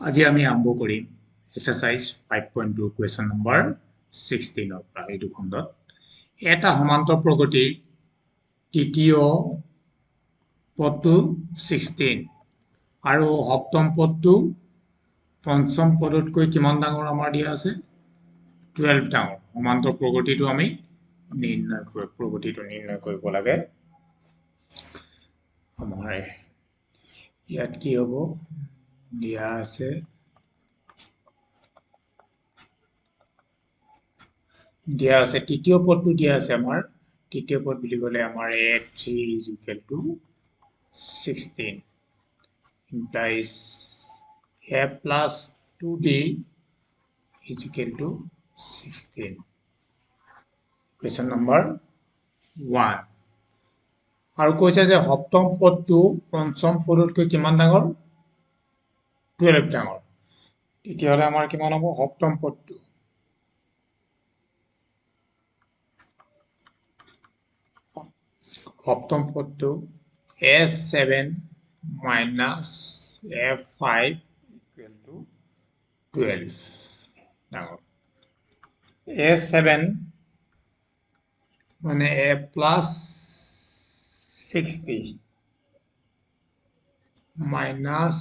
আজি আমি আৰম্ভ কৰিম এক্সাৰসাইজ 5.2 কুৱেশ্যন নম্বৰ 16 পৰা এইটো খণ্ডত এটা সমান্তৰ প্ৰগতিৰ তৃতীয় পদটো 16 আৰু সপ্তম পদটো পঞ্চম পদতকৈ কিমান ডাঙৰ আমাৰ দিয়া আছে 12 ডাঙৰ সমান্তৰ প্ৰগতিটো আমি নিৰ্ণয় কৰিব লাগে আমাৰ ইয়াত কি হ'ব দিয়া আছে তৃতীয় পদটো দিয়া আছে আমাৰ তৃতীয় পদ বুলি ক'লে আমাৰ a3 is equal to 16 implies a plus 2d is equal to 16 question number 1 আৰু কৈছে যে সপ্তম পদটো পঞ্চম পদতকৈ কিমান ডাঙৰ 12 ডাঙৰ তেতিয়াহ'লে আমাৰ কিমান হ'ব সপ্তম পদটো সপ্তম পদটো S7 minus F5 equal to 12 ডাঙৰ S7 মানে A plus 60 minus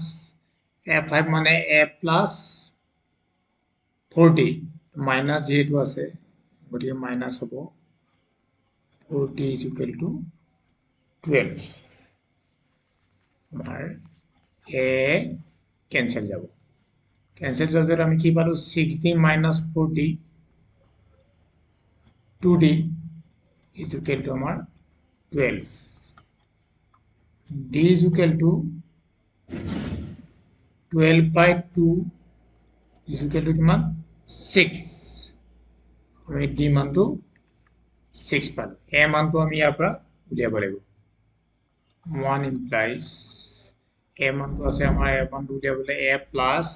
F5 মানে A plus 40 minus যেহেতু আছে গতিকে minus হ'ব 40 is equal to 12 আমাৰ A cancel যাব cancel যোৱাৰ আমি কি পালো 6d minus 40 2d is equal to আমাৰ 12 d is equal to 12 by 2 is equal to কিমান 6 আমি d মানটো 6 পালো a মানটো আমি ইয়াৰ পৰা উলিয়াব লাগিব 1 implies a মানটো আছে আমাৰ a মানটো উলিয়াবলৈ a plus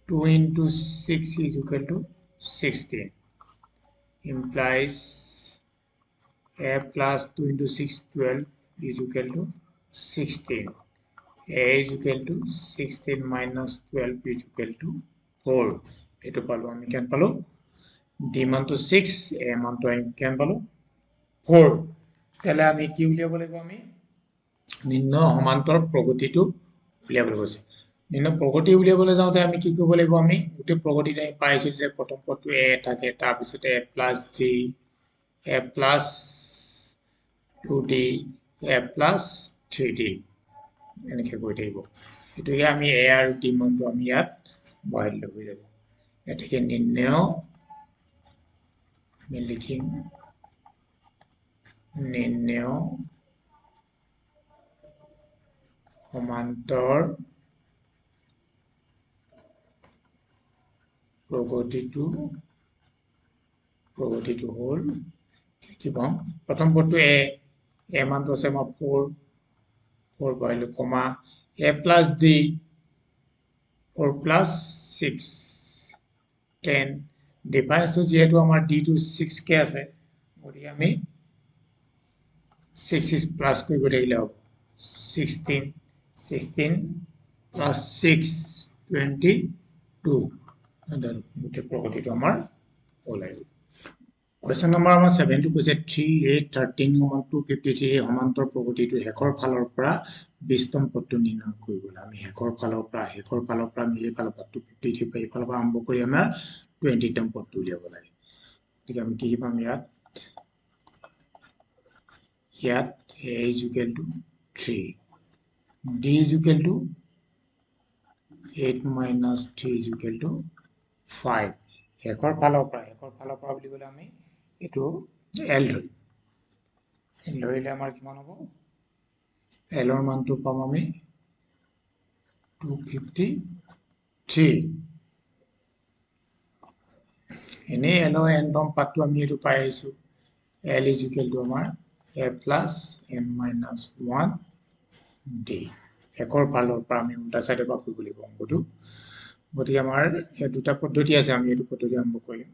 2 into 6 is equal to 16 implies a plus 2 into 6 12 is equal to 16 a is equal to 16 minus 12 is equal to 4 এটো পালো আমি কেন পালো d মানটো 6 a মানটো আমি কেন পালো 4 তাহলে আমি কি উলিয়াব লাগিব আমি নিম্ন সমান্তৰ প্ৰগতিটো উলিয়াবলৈ কৈছে নিম্ন প্ৰগতি উলিয়াবলৈ যাওঁতে আমি কি কৰিব লাগিব আমি গোটেই প্ৰগতিটো আমি পাইছো যে প্ৰথম পদটো a থাকে তাৰ পিছতে a plus d a plus 2d a plus 3d এনেকৈ গৈ থাকিব এটোকে আমি a আৰু d মানটো আমি ইয়াত বহাই দিলে হৈ যাব এটাকে নিৰ্ণয় আমি লিখিম নিৰ্ণয় সমান্তৰ প্ৰগতিটো হ'ল কি পাম প্ৰথম পদটো a মানটো আছে আমাৰ 4 বহাইলো কমা a plus d 4 plus 6 10 ডিফাৰেন্সটো যেহেতু আমাৰ d টো 6 কে আছে গতিকে আমি 6 প্লাস কৰিব থাকিলে হ'ব 16 plus 6 22 গোটেই প্ৰগতিটো আমাৰ ওলাই গ'ল Question number 7 টো কৈছে 3 8 13 253 সমান্তৰ প্ৰগতিটো হেকৰ ফালৰ পৰা 20তম পদটো নিৰ্ণয় কৰিবলৈ আমি হেকৰ ফালৰ পৰা আমি এই ফালৰ পৰা 253 পাই ফালৰ পৰা আৰম্ভ কৰি আমাৰ 20তম পদটো উলিয়াব লাগে ঠিক আমি কি পাম ইয়াত a is equal to 3 d is equal to 8 minus 3 is equal to 5 hectare ফালৰ পৰা বুলি ক'লে আমি এটো L ধৰিলে আমাৰ কিমান হ'ব L ৰ মানটো পাম আমি 253 এনে L ৰ এনতম পাতটো আমি এটো পাই আইছো L is equal to আমাৰ a plus n minus 1 d hectare ফালৰ পৰা আমি উল্টা সাইডৰ পৰা কৰিব লাগিব অংকটো গতিকে আমাৰ এই দুটা পদ্ধতি আছে আমি এটো পদ্ধতি আৰম্ভ কৰিম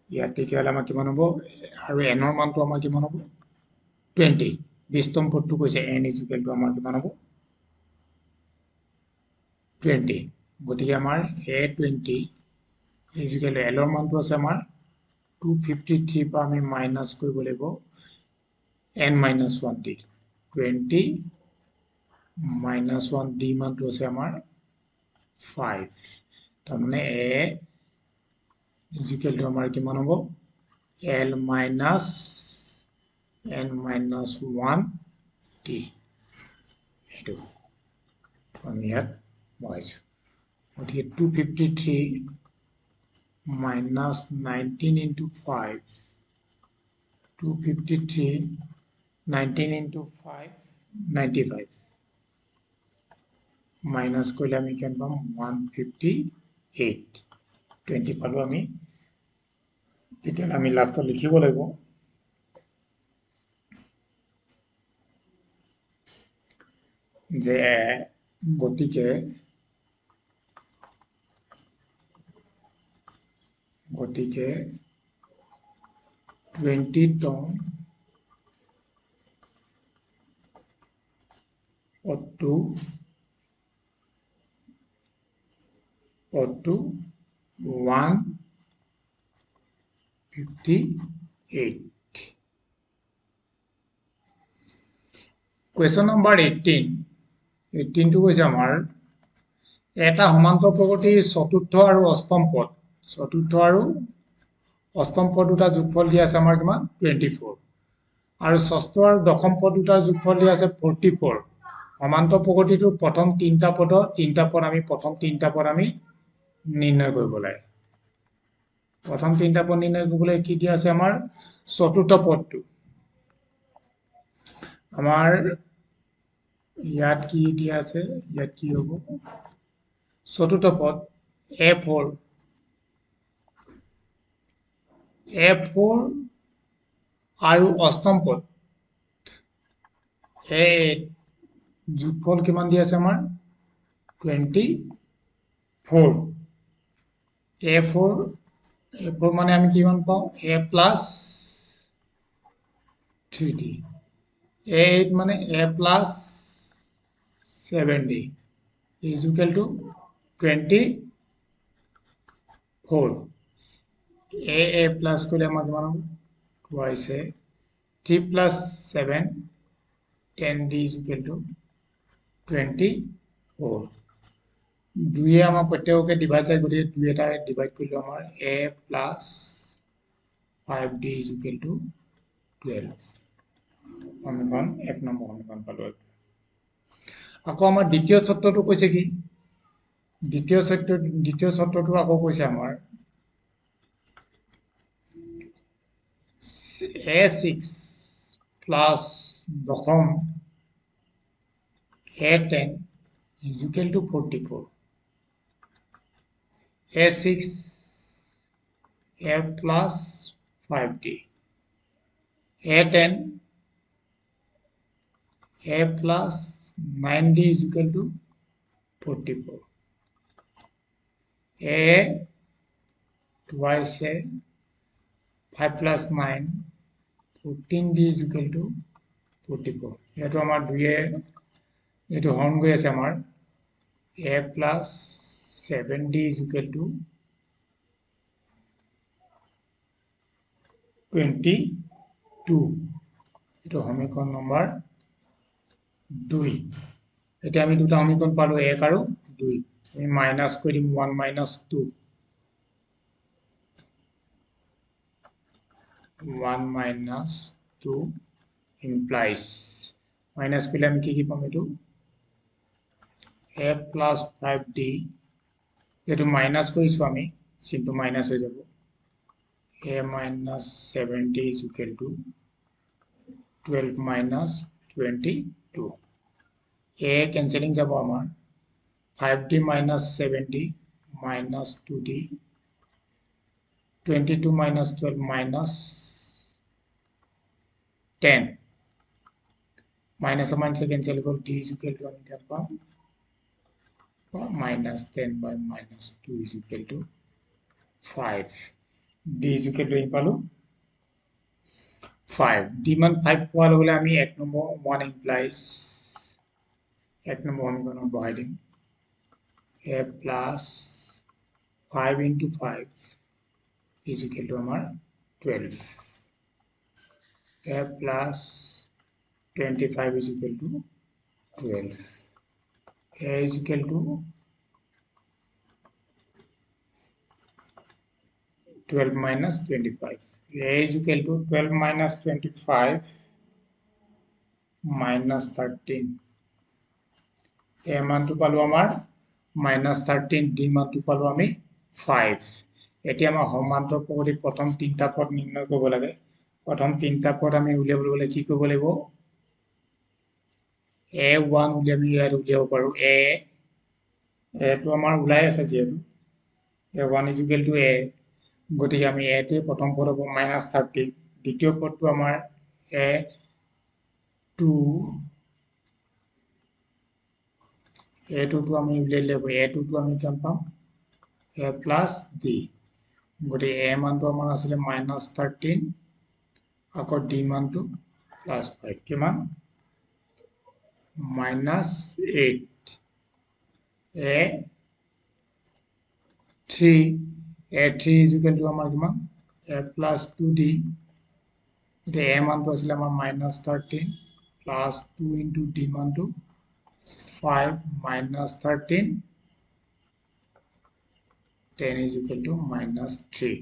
ইয়াত তেতিয়াহ'লে আমাৰ কিমান হ'ব আৰু n ৰ মানটো আমাৰ কিমান হ'ব 20 20তম পদটো কৈছে n is equal to আমাৰ কিমান হ'ব 20 গতিকে আমাৰ a20 is equal to l ৰ মানটো আছে আমাৰ 253 পৰা আমি মাইনাস কৰিব লাগিব n minus 1 d 20 minus 1 d মানটো আছে আমাৰ 5 তাৰমানে a is equal to আমাৰ কিমান হ'ব l minus n minus 1 d এইটো আমি ইয়াত বহাইছো গতিকে 253 minus 19 into 5 253 19 into 5 95 minus কৰিলে আমি কিমান পাম 158 20 পালো আমি এতিয়া আমি লাষ্টত লিখিব লাগিব যে গতিকে 20 ton or to 158 question number 18 to কৈছে আমাৰ এটা সমান্তৰ প্ৰগতিৰ চতুৰ্থ আৰু অষ্টম পদ চতুৰ্থ আৰু অষ্টম পদ দুটা যোগফল দিয়া আছে আমাৰ কিমান 24 আৰু ষষ্ঠ আৰু দশম পদ দুটাৰ যোগফল দিয়া আছে 44 সমান্তৰ প্ৰগতিটোৰ প্ৰথম তিনিটা পদ আমি প্ৰথম তিনিটা পদ আমি নিৰ্ণয় কৰিব লাগে প্ৰথম তিনিটা পদ নিৰ্ণয় কৰিবলৈ কি দিয়া আছে আমাৰ চতুৰ্থ পদটো আমাৰ ইয়াত কি দিয়া আছে ইয়াত কি হ'ব চতুৰ্থ পদ a4 আৰু অষ্টম পদ এ যোগফল কিমান দিয়া আছে আমাৰ 24 a4 মানে আমি কিমান পাওঁ a plus 3d a8 মানে a plus 7d is equal to 24 a plus কৰিলে আমাৰ কিমান হ'ব twice a 3 plus 7 10d is equal to 24 দুয়ে আমাৰ প্ৰত্যেককে ডিভাইড যায় গতিকে দুই এটা ডিভাইড কৰিলে আমাৰ a plus 5d is equal to 12 সমীকৰণ 1 নম্বৰ সমীকৰণ পালো আকৌ আমাৰ দ্বিতীয় সূত্ৰটো কৈছে কি দ্বিতীয় সূত্ৰটো আকৌ কৈছে আমাৰ a6 plus দশম a10 is equal to 44 a6 a plus 5d a10 a plus 9d is equal to 44 a twice a 5 plus 9 14d is equal to 44 এটো আমাৰ দুয়ে এটো হৰণ গৈ আছে আমাৰ a plus 7d is equal to 22 এটো সমীকৰণ নম্বৰ 2 এতিয়া আমি দুটা সমীকৰণ পালো 1 আৰু 2 আমি মাইনাস কৰি দিম 1 minus 2 1 minus 2 implies minus কৰিলে আমি কি পাম এটো a plus 5d যেটো মাইনাস কৰিছো আমি চিনটো মাইনাস হৈ যাব a minus 7d is equal to 12 minus 22 a cancelling যাব আমাৰ 5d minus 7d minus 2d 22 minus 12 minus 10 minus a minus cancel equal d is equal to আমি পাম minus 10 by minus 2 is equal to 5 d is equal to পালো 5 d মান 5 পোৱা লগে আমি 1 number 1 implies 1 number সমীকৰণত বহাই দিম a plus 5 into 5 is equal to our 12. A plus 25 is equal to 12. A is equal to 12 minus 25. A is equal to 12 minus 25 minus 13. A মানটো পালো আমাৰ -13, D মানটো পালো আমি 5. এতিয়া আমাৰ সমান্তৰ পদ্ধতিত প্ৰথম তিনটা পদ নিৰ্ণয় কৰিব লাগে। প্ৰথম তিনটা পদ আমি উলিয়াবলৈ গ'লে কি কৰিব লাগিব? A1 উলিয়াবি ইয়াত উলিয়াব পাৰো। A টো আমাৰ ওলাই আছে যেহেতু A1 is equal to A, গতিকে আমি A টোৱে প্ৰথম পদ হ'ব -30, দ্বিতীয় পদটো আমাৰ A2 টো আমি উলিয়াই ল'ব। A2 টো আমি কিমান পাম? A plus D, গতিকে A মানটো আমাৰ আছিলে -13, আকৌ D মানটো +5, কিমান? -8. A3 is equal to আমাৰ কিমান? A plus 2D, গতিকে A মানটো আছিলে আমাৰ -13 plus 2 into D মানটো 5 minus 13, 10 is equal to -3.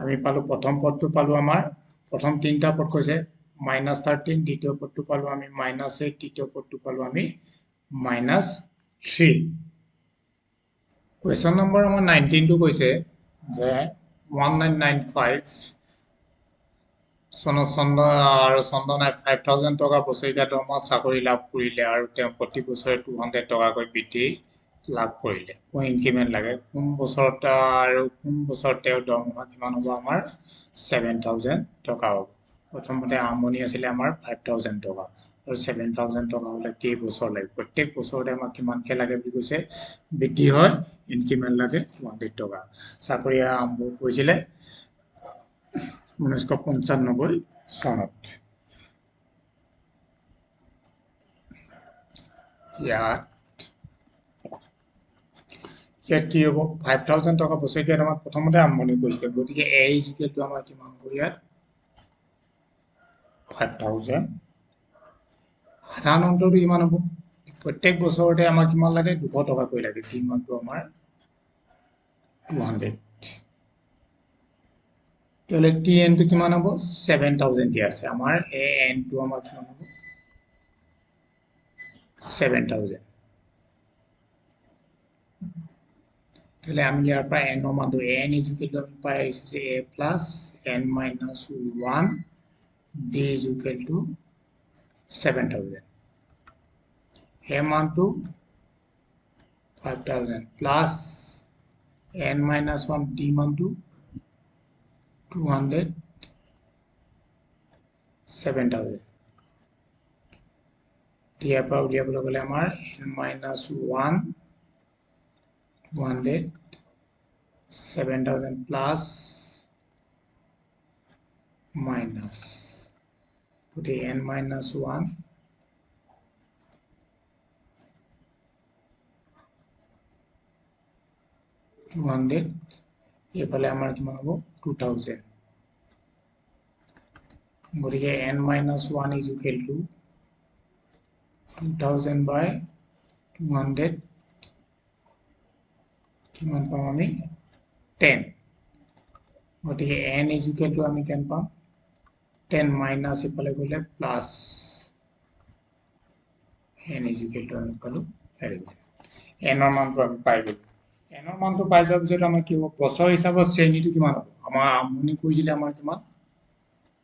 আমি পালো প্ৰথম পদটো পালো আমাৰ প্ৰথম তিনটা পদ কৈছে -13, দ্বিতীয় পদটো পালো আমি -8, তৃতীয় পদটো পালো আমি -3। কোৱেশ্চন নম্বৰ আমাৰ 19 টো কৈছে যে 1995 চনত চন্দনাই 5,000 টকা বছৰীয়া দৰমহাত চাকৰি লাভ কৰিলে আৰু তেওঁ প্ৰতি বছৰে 200 টকাকৈ বৃত্তি লাভ কৰিলে। ইনক্ৰিমেণ্ট লাগে কোন বছৰত আৰু কোন বছৰত তেওঁৰ দৰমহা কিমান হ'ব? আমাৰ 7,000 টকা হ'ব। প্ৰথমতে আৰম্ভণি আছিলে আমাৰ 5,000 টকা আৰু 7,000 টকা হ'লে কেই বছৰ লাগে? প্ৰত্যেক বছৰতে আমাক কিমানকৈ লাগে বুলি কৈছে? বৃদ্ধি হয়, ইনক্ৰিমেণ্ট লাগে 200 টকা। চাকৰি আৰম্ভ কৰিছিলে 1995 চনত। ইয়াত কি হ'ব? 5,000 টকা বছৰীয়া দৰমহাত প্ৰথমতে আৰম্ভণি কৰিছিলে, গতিকে A is equal to আমাৰ কিমান হ'ব ইয়াত? 5,000। সাধাৰণ অন্তৰটো কিমান হ'ব? প্ৰত্যেক বছৰতে আমাৰ কিমান লাগে? 200 টকাকৈ লাগে। D মানটো আমাৰ 200। তেতিয়াহ'লে TN টো কিমান হ'ব? 7,000 দিয়া আছে। আমাৰ AN টো আমাৰ কিমান হ'ব? 7,000। তাহলে আমি ইয়াৰ পৰা n ৰ মানটো n is equal to আমি পাই আহিছো যে a plus n minus 1 d is equal to 7,000। a মানটো 5,000 plus n minus 1 d মানটো 200, 7,000। ইয়াৰ পৰা উলিয়াবলৈ গ'লে আমাৰ n minus 1 200, 7,000 plus minus, গতিকে n minus 1 200, এইফালে আমাৰ কিমান হ'ব? 2,000। গতিকে n minus 1 is equal to 2,000 by 200, কিমান পাম আমি? 10। গতিকে n is equal to আমি কিমান পাম? 10 মাইনাস ইফালে গ'লে plus n is equal to আমি পালো 11। n ৰ মানটো আমি পাই গ'লো। n ৰ মানটো পাই যোৱাৰ পিছত আমাৰ কি হ'ব? বছৰ হিচাপত শ্ৰেণীটো কিমান হ'ব? আমাৰ আৰম্ভণি কৰিছিলে আমাৰ কিমান?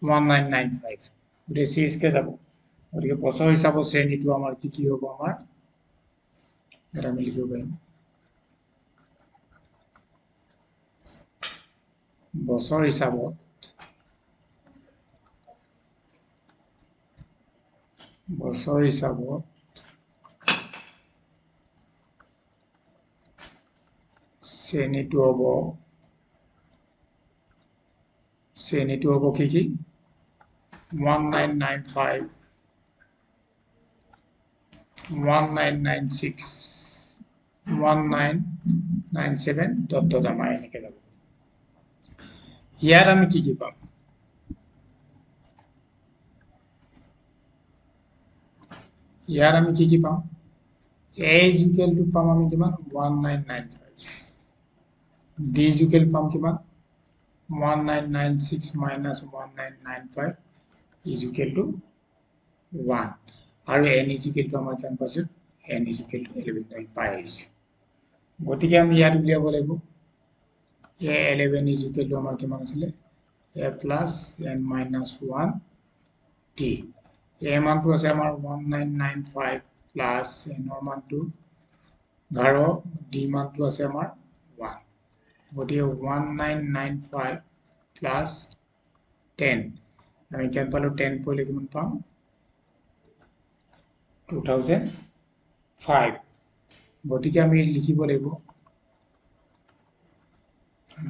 1995, গতিকে চিৰিজকে যাব। গতিকে বছৰ হিচাপত শ্ৰেণীটো আমাৰ কি হ'ব? আমাৰ এটা আমি লিখিব পাৰিম বছৰ হিচাপত শ্ৰেণীটো হ'ব কি কি? 1995, 1996, 1997 ডট ডট আমাৰ এনেকৈ যাব ইয়াত আমি কি পাম ইয়াত আমি কি পাম a is equal to পাম আমি কিমান 1995 d is equal to পাম কিমান 1996 minus 1995 is equal to 1 আৰু n is equal to আমাৰ কিমান পাইছো n is equal to 11 পাই আহিছে গতিকে আমি ইয়াত উলিয়াব লাগিব a 11 is equal to আমাৰ কিমান আছিলে a plus n minus 1 t a মানটো আছে আমাৰ 1995 plus n ৰ মানটো 11 d মানটো আছে আমাৰ 1 গতিকে 1995 plus 10 আমি কিমান পালো 10 পৰিলে কিমান পাম 2005 গতিকে আমি লিখিব লাগিব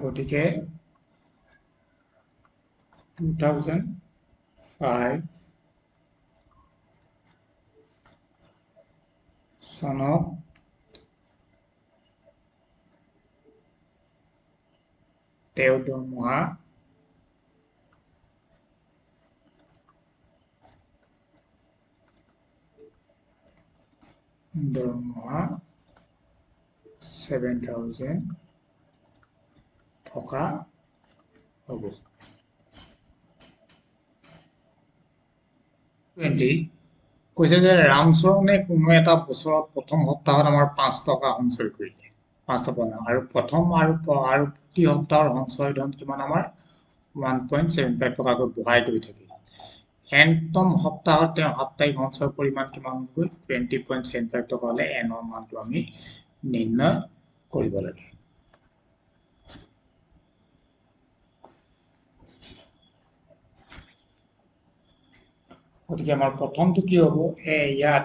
গতিকে 2005 চনত তেওঁ দৰমহা দৰমহা 7,000 টকা হ'ব 20 কৈছে যে ৰামচৰণে কোনো এটা বছৰত প্ৰথম সপ্তাহত আমাৰ 5 টকা সঞ্চয় কৰিলে 5 টকা আৰু প্ৰথম আৰু প্ৰতি সপ্তাহৰ সঞ্চয় ধন কিমান আমাৰ 1.75 টকাকৈ বঢ়াই গৈ থাকে এনতম সপ্তাহত তেওঁ সাপ্তাহিক সঞ্চয় পৰিমাণ কিমান হৈ 20.75 টকা হলে এনৰ মানটো আমি নিৰ্ণয় কৰিব লাগে গতিকে আমাৰ প্ৰথমটো কি হ'ব ইয়াত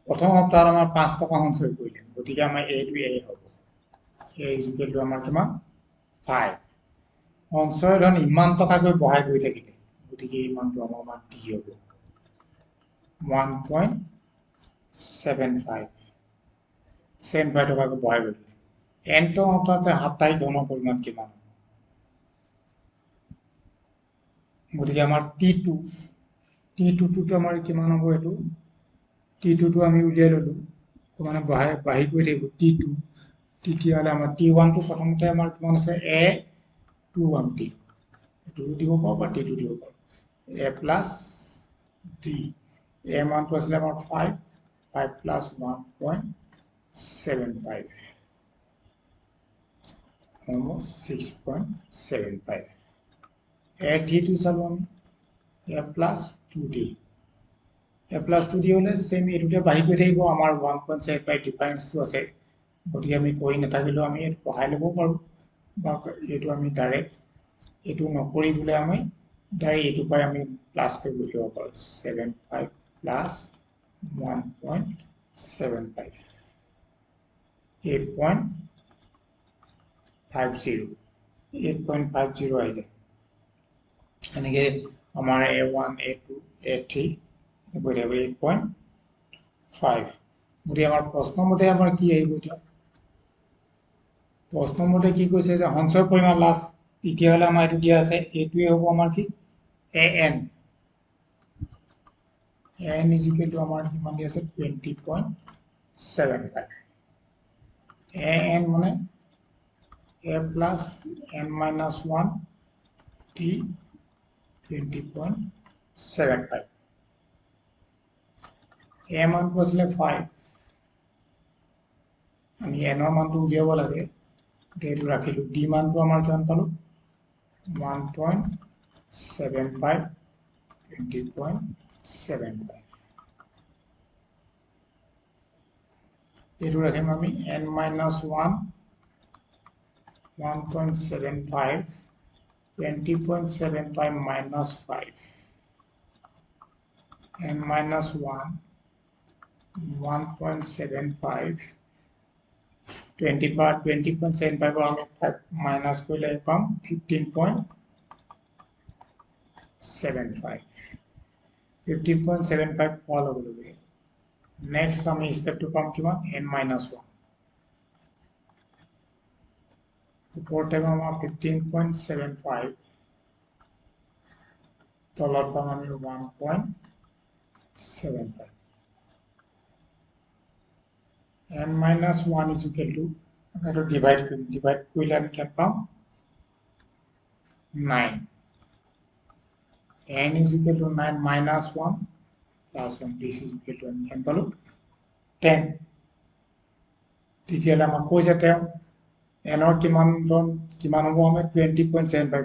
প্ৰথম সপ্তাহত আমাৰ 5 টকা সঞ্চয় কৰিলে গতিকে আমাৰ এইটো হ'ব a is equal to আমাৰ কিমান 5 সঞ্চয় ধন ইমান টকাকৈ বঢ়াই গৈ থাকিলে গতিকে এই মানটো আমাৰ d হ'ব 1.75 টকাকৈ বঢ়াই গৈ থাকিলে এনটো সপ্তাহতে সাপ্তাহিক ধনৰ পৰিমাণ কিমান গতিকে আমাৰ t2 টো আমাৰ কিমান হ'ব এইটো t2 টো আমি উলিয়াই ললো মানে বাঢ়ি গৈ থাকিব t2 তেতিয়াহ'লে আমাৰ t1 টো প্ৰথমতে আমাৰ কিমান আছে a21 t এইটো দিব পাব বা t2 দিব পাব a plus d a মানটো আছিল আমাৰ 5 plus 1.75 almost 6.75 a3 টো চালো আমি a plus 2d a plus 2d হলে সেম এটোতে বাঢ়ি গৈ থাকিব আমাৰ 1.75 ডিফাৰেন্সটো আছে গতিকে আমি কৈ নাথাকিলেও আমি এটো পঢ়াই ল'ব পাৰো বা এটো আমি ডাইৰেক্ট এটো নকৰি বলে আমি ডাইৰেক্ট এটো পাই আমি প্লাস কৰি লিখিব পাৰো 75 plus 1.75 8.50 আহিলে এনেকে আমাৰ a1 a2 a3 গৈ থাকিব 8.5 গতিকে আমাৰ প্ৰশ্ন মতে আমাৰ কি আহিব এতিয়া প্ৰশ্ন মতে কি কৈছে যে সঞ্চয় পৰিমাণ লাষ্ট তেতিয়াহ'লে আমাৰ এটো দিয়া আছে এটোৱে হ'ব আমাৰ কি an is equal to আমাৰ কিমান দিয়া আছে 20.75 an মানে a plus n minus 1 t 20.75 a মানটো আছিলে 5 আমি n ৰ মানটো উলিয়াব লাগে এইটো ৰাখিলো d মানটো আমাৰ কিমান পালো 1.75 20.75 এইটো ৰাখিম আমি n minus 1 1.75 20.75 minus 5 n minus 1 1.75 20.75 আমি 5 minus কৰিলে পাম 15.75 15.75 পোৱাৰ লগে লগে নেক্সট আমি ষ্টেপটো পাম কিমান n-1 ওপৰতে আমাৰ 15.75 তলত পাম আমি 1.75 n-1 is equal to এটা ডিভাইড কৰিলে আমি কিমান পাম 9 n is equal to 9 minus 1 plus 1 this is equal to আমি কিমান পালো 10 তেতিয়াহ'লে আমাক কৈছে তেওঁ এনৰ কিমান হ'ব আমি 20.75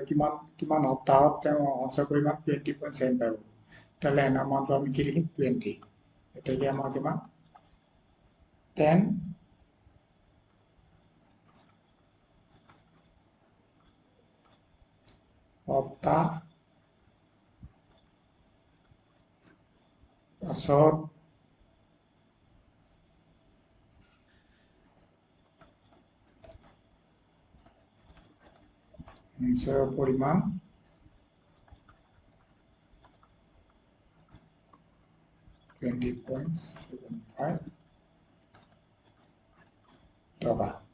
কিমান সপ্তাহত তেওঁ সঞ্চয় পৰিমাণ 20.75 হ'ব তাহলে এনৰ মানটো আমি কি লিখিম 20 এটাকে আমাৰ কিমান 10 সপ্তাহ পাছত সঞ্চয়ৰ পৰিমাণ 20.75 টকা